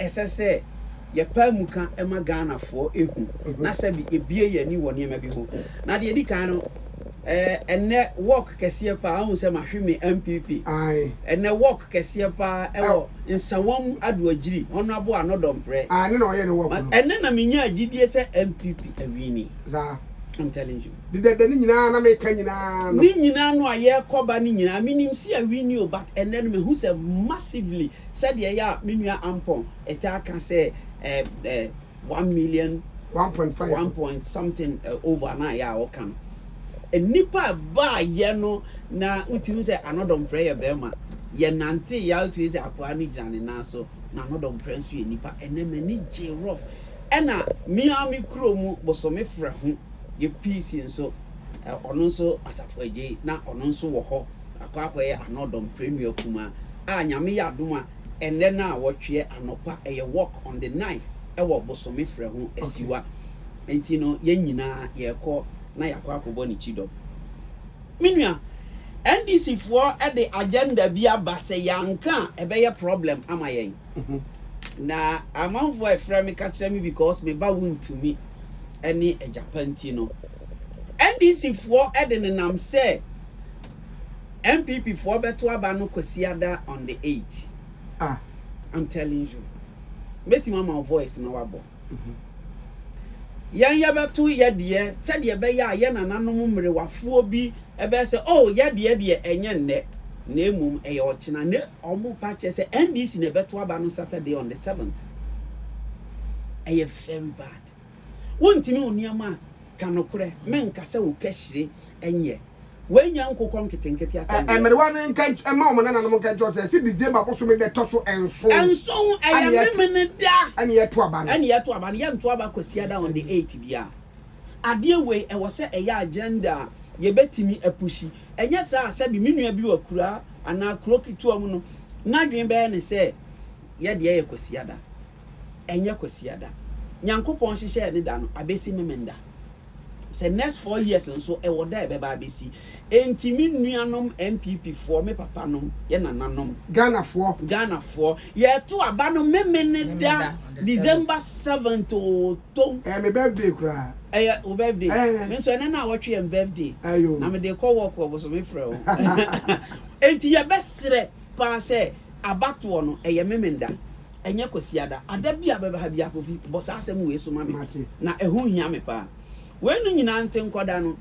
ɛsɛ ye pa muka ema Ghana for ehu na sɛ bi ebie ye ni wɔ nneɛma bi ho na de di kan no enne work kɛseɛ pa ahu sɛ mahwe me MPP enne work kɛseɛ pa ɛwɔ nsawam adoagyiri ɔno abo anodompre ne na ɔyɛ ne work enne na menya agidie sɛ MPP awini za I'm telling you the ni nyina na me ka nyina no ni nyina no aye koba ni nyina minim si awini o but enne no me hu sɛ massively said ye ya menua ampon eta aka sɛ 1 million 1.5 1 point something over na ya o kan enipa ba ye no na utimi say anodom prayer bema ye nante ya utimi say akwa ni jane na so na anodom prayer nso enipa enema ni je rough ena mi ami kromu bosome fra ho ye peace nso ono nso asafo aje na ono nso wo ho akwa ye anodom prayer kuma a nyame ya adoma enne na wotwe anopa ye walk on the knife ewo bosome fra ho asiwa enti no ye nyina ye ko na yakwa akobo ni chidom minua NDC for the agenda bi aba se yanka ebeye problem ama yen na amanfo efra me ka kire me because me ba won to me any ejapanti no NDC for the nenam se MPP for beto aba no kosiada on the 8th I'm telling you beti mama voice na wabo yan yabeto yedie said ye be ya ye nananom mrewafo bi ebe se oh yedie de enye nne na emum eye ochina ne omo pa che se NDC ne beto aba no Saturday on the 7th eye very bad wontimi oniama kanokure menka se wo kahire enye wenya nkokọ nketenkete asem emerewa nka ema o na nanom nka jo se December ko so me de to so enso eye memene da ani ye to aba no ye nto aba kosiada on the 8th bia ade we e wo se eye agenda ye betimi apushi enye sa asabi menua bi wakura ana krokitu amu no na dwen be ne se ye de ye kosiada enye kosiada nyankopon hihye ne da no abesi memenda say next 4 years nso e wo da e be ba besi entimi nuanom MPP for me papa nom ye nananom Ghana for ye to aba no memene da December 7th to me birthday kra o birthday me so ene na wotwe em birthday na me de call work obo so me frɛ o enti ye besere pa se abato no ye memenda enye kosiada ada bia beba ha bia kofi bo sa asem we so ma me na ehu hia me pa wenu nyina nte nkoda no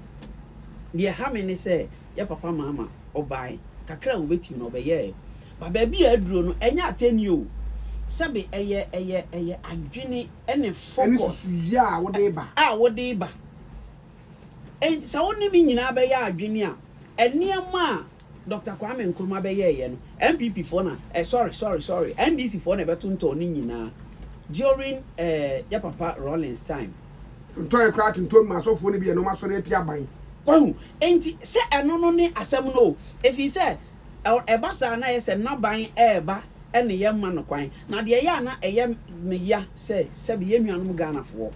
de ha me ne se ya papa mama obai kakra wo beti no obeye ba bia aduro no enya ateni o sabe eye adwene ene focus ya wo de ba en sa woni mi nyina be ya adwene a eniema Dr. Kwame Nkrumah be ye no MPP for na sorry NDC for na betonto ni nyina during ya papa Rollins time ntoy kra tuntum masofo ni bi no masore eti aban kwahu enti se eno no ne asem no efi se eba sa na ye se naban eba ene ye ma no kwan na de ya na eye me ya se bi ye nuanom Ghana fo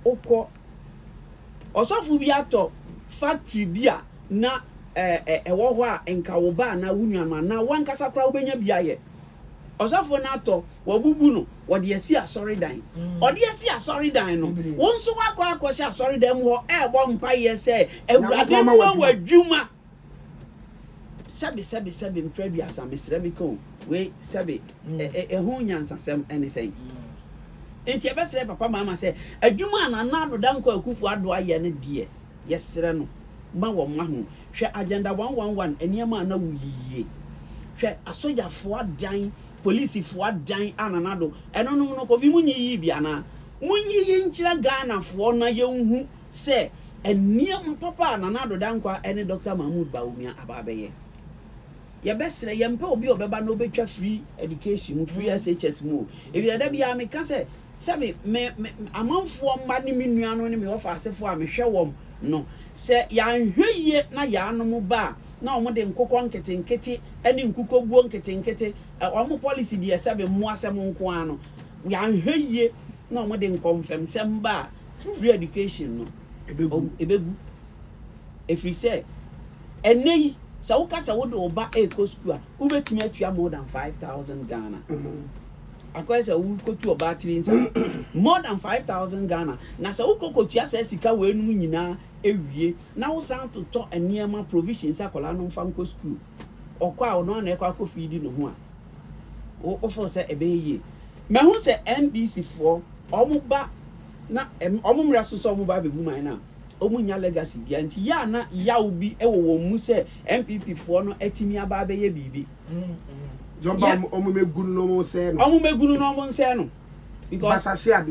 okọ osofo bi ato factory bia na ewo ho a enka wo ba na wunuanom na wankasa kra wo benya bia ye osofo na ato wabubu no wode asi asori dan ode asi asori dan no wonso wakọ asori dan ho ebo mpa ye se awurade mo wadwuma sabi mpredua samesre mi ko we sabi ehu nyansasem ene sen enti ebesre papa mama se adwuma na nado danko akufu ado aye ne de yesre no ma wo ma ho hwe agenda 111 eniema na wuyiye hwe asojafo adan police fo adan ananado eno no ko vi munyi bia na munyi nkyira Ghana fo na yenhu se eniem papa ananado dankwa ene Dr. Mahmoud Bawumia ababeye ye besre ye mpa obi obeba na obetwa free education free SHS mu e bi da bia me ka se me amanfo mba ni menua no ne me ofa asefo a me hwe wom no se ya nhweye na ya anom ba na omo de nkokọ nketenkete ene nkukọ buo nketenkete omo policy de sabe mo asem nko ano ya nhweye na omo de nkomfem semba free education no ebegu efri se enei sa wo kasa wo do ba eko school a wo betimi atua more than 5,000 Ghana akwese wu kotu obatiri nsa more than 5,000 Ghana na se ukokotu asa sika we enum nyina ewie na wo san to to eniema provisions akola no mfa nko school okwa ono na ekwa ko feed no ho a o for se ebeye me hu se NDC for omuba na omumra so omuba bebu man na omunya legacy bia nti ya na ya obi ewo mu se MPP for no atimi aba abeye bibi Jomba omumegunu no mo se no omumegunu no mo se no because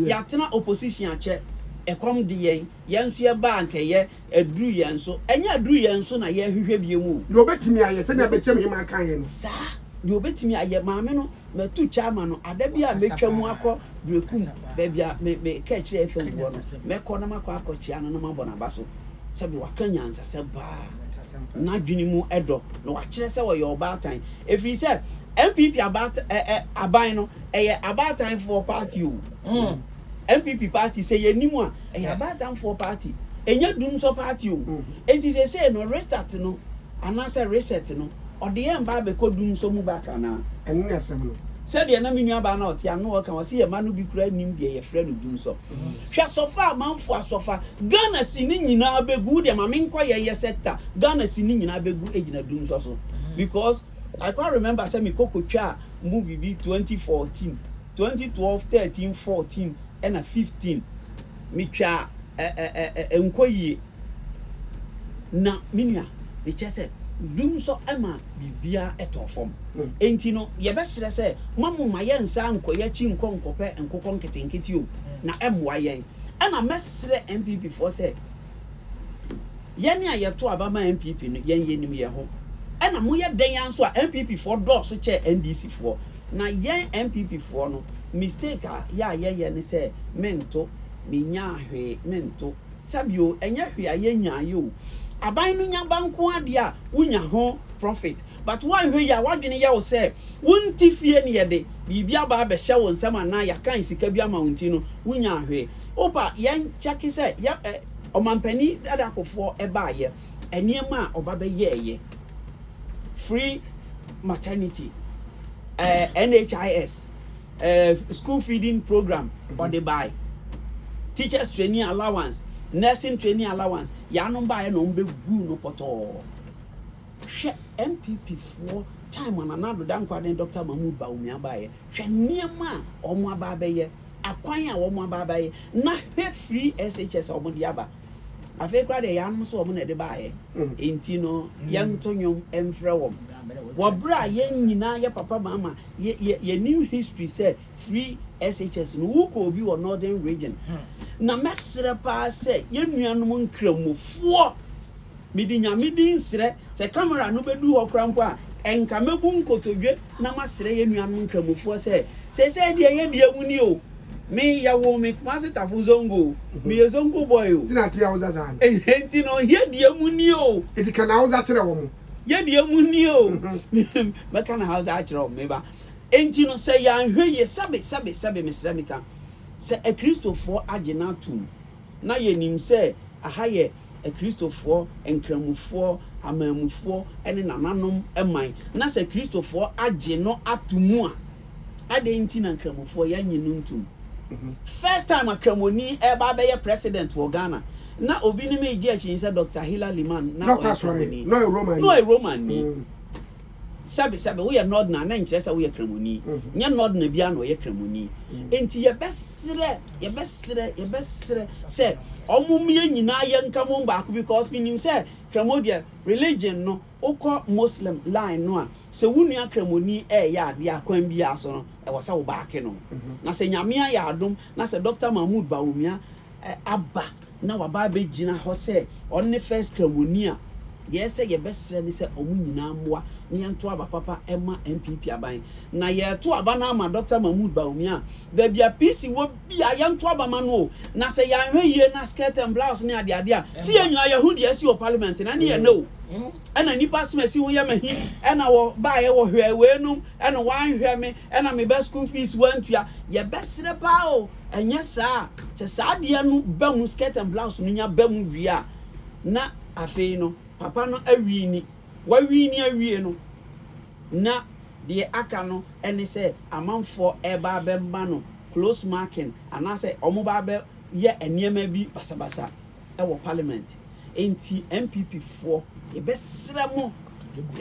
ya tena opposition ache ekom de yenso ye bank ye aduru yenso enya aduru yenso na ye hwehwe bie mu no betimi aye se na bechem hima kan ye no sa de obetimi aye maame no metu chama no adabia metwa mu akọ brekum bebia me ka kire efe wo no mekọ na makọ akọchia no mabọ na baso se bi wakanya ansa se ba na dwini mu edo no wa kire se wo ye obatan efri se MPP about aban no about time for party o MPP party say ye nimu a about time for party enya dum so party o enti say no restart no anasa reset no or the em ba be ko dum so mu back na enu asem no say de na menu aba na otia no o kan o say ye ma no bi kura nim de ye frɛ no dum so hwa sofa manfo asofa Ghana si ni nyina abegu de ma menko ye sector Ghana si ni nyina abegu ejina dum so because I can't remember say me kokotwa movie be 2014 2012 13 14 and 15 me twa enkoyie na minia me chese dum so ema bibia etofom enti no ye besere say mamu maye nsa nkoye chi nkonkope enkokon nketenketi o na emwa yen ana mesere MPP for say yene ayeto abama MPP no yen yenim ye ho ana mo ye den yanso a MPP for dog so che NDC for na yen MPP for no mistake a ye ne say mento minya hwe mento sabio enya hwe a ye nya yo aban no nya banko ade a wunya ho profit but one hwe ya wadwene ye wo say wunti fie ne ye de bibia ba be hye wo nsam na ya kan sika bia ma wunti no wunya hwe opa yen chaki say ya omampani adakofo eba ye eniema oba be ye free maternity NHIS school feeding program or they buy teachers training allowance nursing training allowance ya no buy no mbe gu no poto hwe MPP for time on another dan kwade Dr. Bawumia buy hwe niema omo aba abaye akwan a omo aba abaye na hwe free SHS omo de aba afi kwa de ya no so omo na de buy enti no yantonyo emfre wom wabra ye nyina ye papa mama ye new history say free SHS no wuko obi wo northern region na mesre pa say ye nuanom nkramofo midi nyamidi nsre se camera no bedu ho krampo a enka mebu nkotodwe na masre ye nuanom nkramofo say se de ye de amuni o me ya wo me kumase tafu zongo me ye zongo boy o tina tia wo zaza enti no ye de amuni o eti kana wo za kire wo mo ye de amuni o me kana house a kire o me ba enti no say ya hwe ye sabe mesra mika say a Christopher agenatum na ye nim say aha ye a Christopher enkramufo amamufo ene nananom eman na say Christopher age no atumu a ade enti na nkramufo ya nyinu ntum first time akramoni e ba be ye president wo Ghana na obi ni me ji achi say Dr. Hila Liman na no sorry no a Roman ni sabe we are not na nkyere say we are kramoni nya not na bia na we are kramoni enti ye besere say omumye nyina ye nkamo ba ko because minim say kramodia religion no okọ Muslim line no a se wunu akramoni ya ade akwan bia so no e wo say wo ba ke no na se nyame ya adom na se Dr. Bawumia abba na waba be gina ho say on first kramoni a yes say ye besere ni say omu nyina moa ni ento aba papa ema MPP aban na ye to aba na ama Dr. Bawumia da bia PC wo bia ye ento aba ma no na say ya hwe ye na skirt and blouse ni ade ade a si ye nyina ye hu de si o parliament na ni ye no ana nipa smesi wo ye mahi ana wo ba ye wo hwe we num ana wan hwe me ana me best school fees wantua ye besere pa o enye sa se sa de no ba mu skirt and blouse no nya ba mu via na afei no papa no awini wawini awie no na the akano any say a month for eba bembano close marking and I say omobabe ye enyema bi basabasa ewo parliament enti MPP 4 e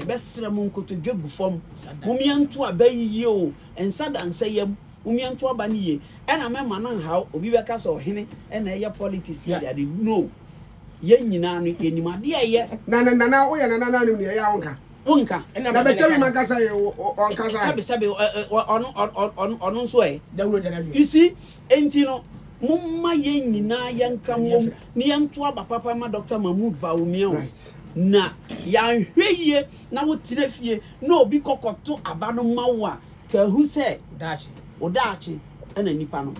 besramo nkoto dwegu fom mumianto abayiye o ensa danse yam mumianto aba ne ye ena mema na ha obi beka so hene ena ye politics dey no ye nyina no enimade ye na o ye na ni ya wonka na be tell me magasa ye onka sabe ono so e you see enti no mumma ye nyina yanka mom ni yanto aba papa ma Dr. Mahmoud Bawumia right na ya hweye na wotire fie na obi kokoto abano mawa ka hu se odachi ana nipa no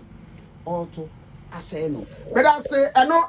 oto asay no but I say eno